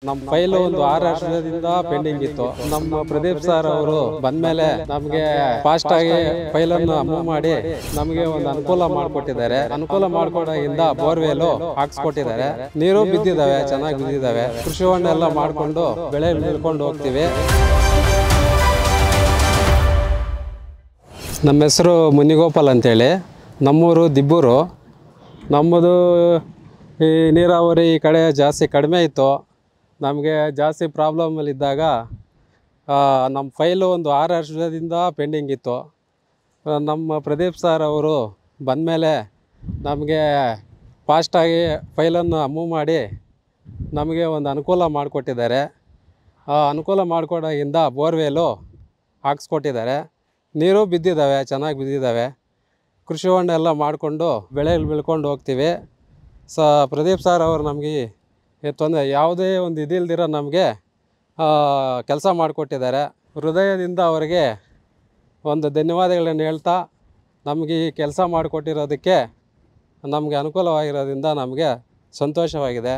ನಮ್ಮ ಫೈಲ್ ಒಂದು 6 ವರ್ಷದಿಂದ ಪೆಂಡಿಂಗ್ ಇತ್ತು. ನಮ್ಮ ಪ್ರದೀಪ್ ಸರ್ ಅವರು ಬಂದ್ಮೇಲೆ ನಮಗೆ ಫಾಸ್ಟ್ ಆಗಿ ಫೈಲ್ ಅನ್ನು ಮೂವ್ ಮಾಡಿ ನಮಗೆ ಒಂದು ಅನುಕೂಲ ಮಾಡಿಕೊಟ್ಟಿದ್ದಾರೆ. ಅನುಕೂಲ ಮಾಡಿಕೊಡೋದ್ರಿಂದ ಬೋರ್ವೆಲ್ ಹಾಕ್ಸ್ಕೊಟ್ಟಿದ್ದಾರೆ. ನೀರು ಬಿದ್ದಿದ್ದಾವೆ, ಚೆನ್ನಾಗಿ ಬಿದ್ದಿದ್ದಾವೆ. ಕೃಷಿ ಹೊಂಡ ಎಲ್ಲ ಮಾಡಿಕೊಂಡು ಬೆಳೆ ಬೆಳ್ಕೊಂಡು ಹೋಗ್ತೀವಿ. ನಮ್ಮ ಹೆಸರು ಮುನಿಗೋಪಾಲ್ ಅಂತೇಳಿ, ನಮ್ಮೂರು ದಿಬ್ಬೂರು. ನಮ್ಮದು ಈ ನೀರಾವರಿ ಈ ಕಡೆ ಜಾಸ್ತಿ ಕಡಿಮೆ ಇತ್ತು. ನಮಗೆ ಜಾಸ್ತಿ ಪ್ರಾಬ್ಲಮಲ್ಲಿದ್ದಾಗ ನಮ್ಮ ಫೈಲು ಒಂದು 6 ವರ್ಷದಿಂದ ಪೆಂಡಿಂಗ್ ಇತ್ತು. ನಮ್ಮ ಪ್ರದೀಪ್ ಸರ್ ಅವರು ಬಂದಮೇಲೆ ನಮಗೆ ಫಾಸ್ಟಾಗಿ ಫೈಲನ್ನು ಮೂವ್ ಮಾಡಿ ನಮಗೆ ಒಂದು ಅನುಕೂಲ ಮಾಡಿಕೊಟ್ಟಿದ್ದಾರೆ. ಆ ಅನುಕೂಲ ಮಾಡಿಕೊಡೋದ್ರಿಂದ ಬೋರ್ವೆಲ್ಲು ಹಾಕ್ಸ್ಕೊಟ್ಟಿದ್ದಾರೆ. ನೀರು ಬಿದ್ದಿದ್ದಾವೆ, ಚೆನ್ನಾಗಿ ಬಿದ್ದಿದ್ದಾವೆ. ಕೃಷಿ ಹೊಂಡ ಎಲ್ಲ ಮಾಡಿಕೊಂಡು ಬೆಳೆ ಬೆಳ್ಕೊಂಡು ಹೋಗ್ತೀವಿ. ಪ್ರದೀಪ್ ಸರ್ ಅವರು ನಮಗೆ ತೊಂದರೆ ಯಾವುದೇ ಒಂದು ಇದಿಲ್ದಿರ ನಮಗೆ ಕೆಲಸ ಮಾಡಿಕೊಟ್ಟಿದ್ದಾರೆ. ಹೃದಯದಿಂದ ಅವರಿಗೆ ಒಂದು ಧನ್ಯವಾದಗಳನ್ನು ಹೇಳ್ತಾ, ನಮಗೆ ಈ ಕೆಲಸ ಮಾಡಿಕೊಟ್ಟಿರೋದಕ್ಕೆ ನಮಗೆ ಅನುಕೂಲವಾಗಿರೋದ್ರಿಂದ ನಮಗೆ ಸಂತೋಷವಾಗಿದೆ.